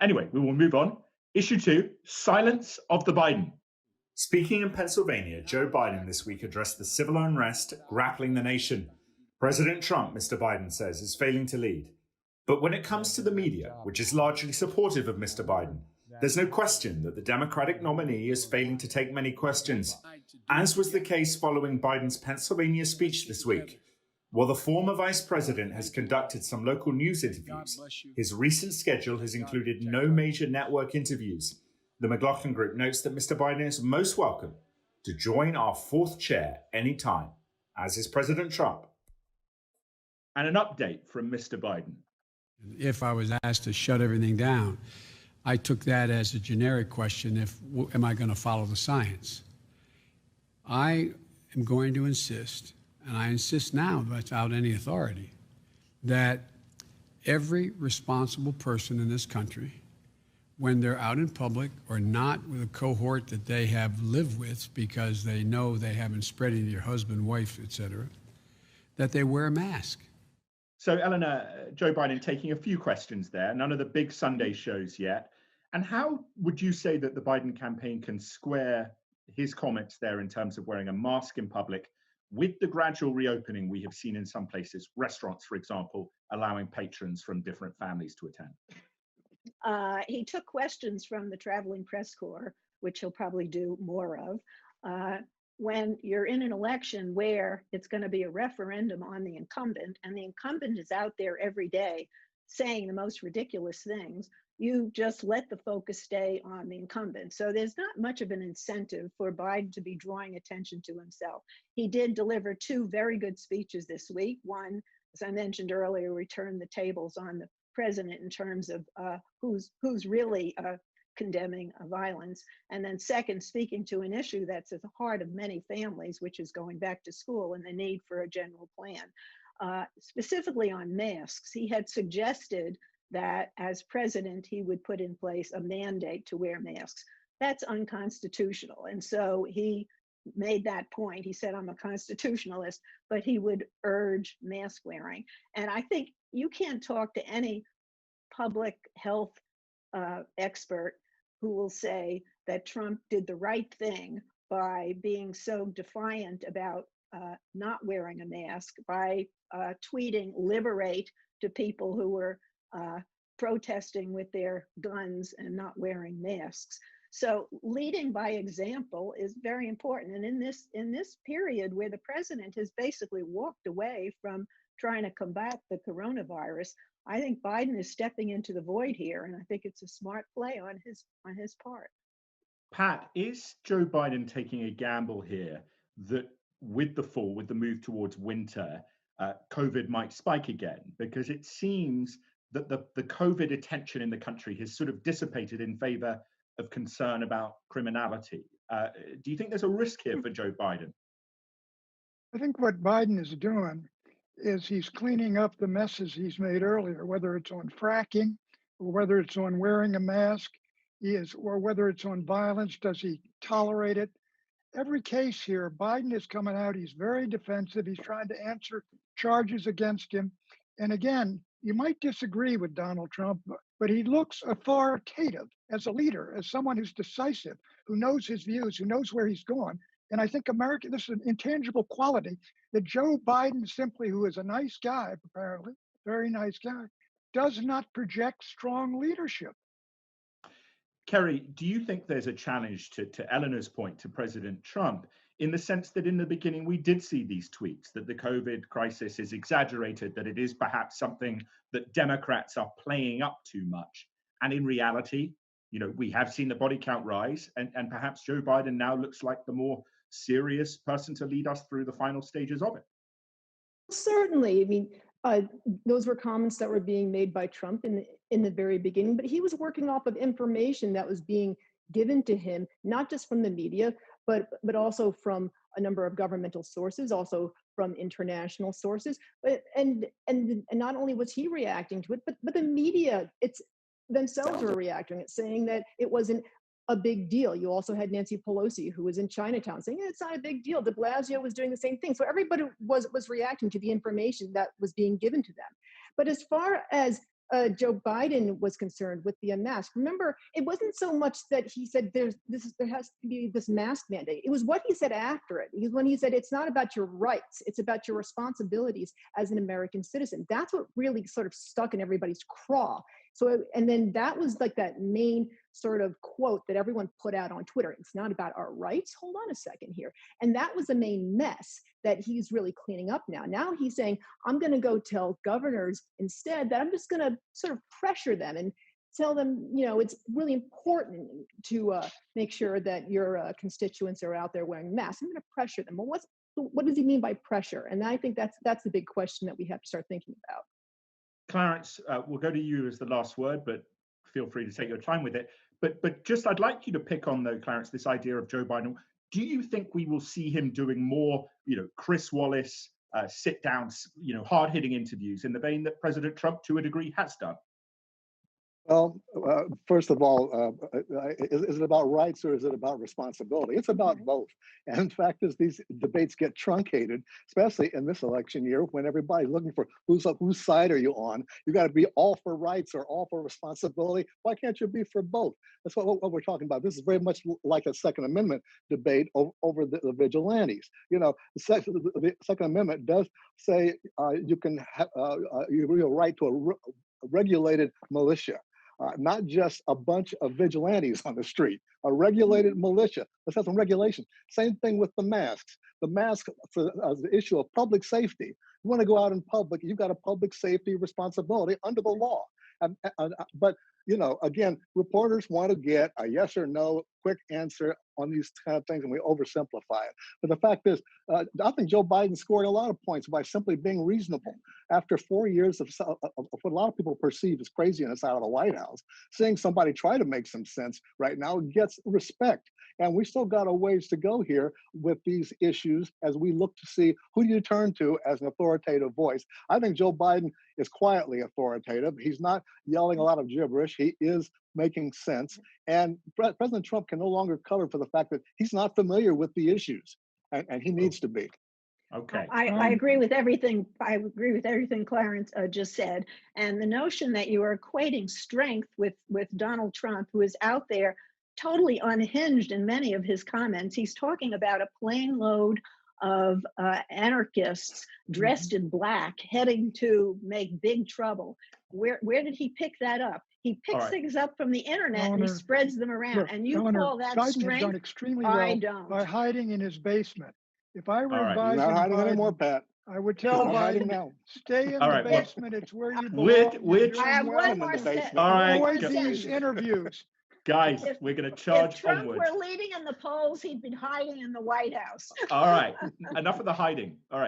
Anyway, we will move on. Issue 2, silence of the Biden. Speaking in Pennsylvania, Joe Biden this week addressed the civil unrest grappling the nation. President Trump, Mr. Biden says, is failing to lead. But when it comes to the media, which is largely supportive of Mr. Biden, there's no question that the Democratic nominee is failing to take many questions, as was the case following Biden's Pennsylvania speech this week. While the former vice president has conducted some local news interviews, his recent schedule has included no major network interviews. The McLaughlin Group notes that Mr. Biden is most welcome to join our fourth chair anytime, as is President Trump. And an update from Mr. Biden. If I was asked to shut everything down, I took that as a generic question, am I going to follow the science? I am going to insist, and I insist now without any authority, that every responsible person in this country, when they're out in public or not with a cohort that they have lived with because they know they haven't spread it to your husband, wife, etc., that they wear a mask. So, Eleanor, Joe Biden taking a few questions there, none of the big Sunday shows yet. And how would you say that the Biden campaign can square his comments there in terms of wearing a mask in public with the gradual reopening we have seen in some places, restaurants, for example, allowing patrons from different families to attend? He took questions from the traveling press corps, which he'll probably do more of. When you're in an election where it's going to be a referendum on the incumbent, and the incumbent is out there every day saying the most ridiculous things, you just let the focus stay on the incumbent. So there's not much of an incentive for Biden to be drawing attention to himself. He did deliver 2 very good speeches this week. One, as I mentioned earlier, returned the tables on the president in terms of who's really condemning violence. And then second, speaking to an issue that's at the heart of many families, which is going back to school and the need for a general plan. Specifically on masks, he had suggested that as president, he would put in place a mandate to wear masks. That's unconstitutional. And so he made that point. He said, I'm a constitutionalist, but he would urge mask wearing. And I think you can't talk to any public health expert who will say that Trump did the right thing by being so defiant about not wearing a mask, by tweeting liberate to people who were protesting with their guns and not wearing masks. So leading by example is very important. And in this period where the president has basically walked away from trying to combat the coronavirus, I think Biden is stepping into the void here, and I think it's a smart play on his part. Pat, is Joe Biden taking a gamble here that with the move towards winter, COVID might spike again? Because it seems that the COVID attention in the country has sort of dissipated in favor of concern about criminality. Do you think there's a risk here for Joe Biden? I think what Biden is doing is he's cleaning up the messes he's made earlier, whether it's on fracking or whether it's on wearing a mask, or whether it's on violence, does he tolerate it? Every case here, Biden is coming out, he's very defensive, he's trying to answer charges against him. And again, you might disagree with Donald Trump, but he looks authoritative as a leader, as someone who's decisive, who knows his views, who knows where he's going. And I think this is an intangible quality that Joe Biden, simply, who is a nice guy, apparently, very nice guy, does not project strong leadership. Kerry, do you think there's a challenge to Eleanor's point to President Trump, in the sense that in the beginning we did see these tweets that the COVID crisis is exaggerated, that it is perhaps something that Democrats are playing up too much? And in reality, we have seen the body count rise, and perhaps Joe Biden now looks like the more serious person to lead us through the final stages of it. Certainly. I mean, those were comments that were being made by Trump in the very beginning, but he was working off of information that was being given to him, not just from the media, but also from a number of governmental sources, also from international sources. And not only was he reacting to it, but the media themselves were reacting it, saying that it wasn't a big deal. You also had Nancy Pelosi, who was in Chinatown, saying it's not a big deal. De Blasio was doing the same thing. So everybody was reacting to the information that was being given to them. But as far as Joe Biden was concerned with the mask. Remember, it wasn't so much that he said there has to be this mask mandate. It was what he said after it. When he said it's not about your rights, it's about your responsibilities as an American citizen. That's what really sort of stuck in everybody's craw. So, and then that was like that main sort of quote that everyone put out on Twitter. It's not about our rights. Hold on a second here. And that was the main mess that he's really cleaning up now. Now he's saying, I'm going to go tell governors instead that I'm just going to sort of pressure them and tell them, you know, it's really important to make sure that your constituents are out there wearing masks. I'm going to pressure them. Well, what does he mean by pressure? And I think that's the big question that we have to start thinking about. Clarence, we'll go to you as the last word, but feel free to take your time with it. But just I'd like you to pick on, though, Clarence, this idea of Joe Biden. Do you think we will see him doing more, you know, Chris Wallace sit down, you know, hard hitting interviews in the vein that President Trump, to a degree, has done? Well, first of all, is it about rights or is it about responsibility? It's about both. And in fact, as these debates get truncated, especially in this election year, when everybody's looking for whose side are you on, you got to be all for rights or all for responsibility. Why can't you be for both? That's what we're talking about. This is very much like a Second Amendment debate over the vigilantes. You know, the Second Amendment does say you can have you have a right to a regulated militia. Not just a bunch of vigilantes on the street, a regulated militia. Let's have some regulation. Same thing with the masks. The mask for the issue of public safety. You want to go out in public, you've got a public safety responsibility under the law. But, you know, again, reporters want to get a yes or no quick answer on these kind of things, and we oversimplify it. But the fact is, I think Joe Biden scored a lot of points by simply being reasonable. After 4 years of what a lot of people perceive as craziness out of the White House, seeing somebody try to make some sense right now gets respect. And we still got a ways to go here with these issues as we look to see who do you turn to as an authoritative voice. I think Joe Biden is quietly authoritative. He's not yelling a lot of gibberish. He is making sense. And President Trump can no longer cover for the fact that he's not familiar with the issues, and he needs to be. Okay. I agree with everything. I agree with everything Clarence just said. And the notion that you are equating strength with Donald Trump, who is out there totally unhinged in many of his comments. He's talking about a plane load of anarchists dressed in black heading to make big trouble. Where did he pick that up? He picks things up from the internet and he spreads them around. Look, and you call that Biden strength? has done extremely I well don't. by hiding in his basement. If I were Right. He's advising not hiding Biden, anymore, Pat. I would tell He's not hiding Biden, now. stay in All the right, well, basement. It's where you belong. which- I have one in more the sentence. basement. All right, Avoid go- these interviews. Guys, we're going to charge If Trump onwards. were leading in the polls, he'd been hiding in the White House. All right. Enough of the hiding. All right.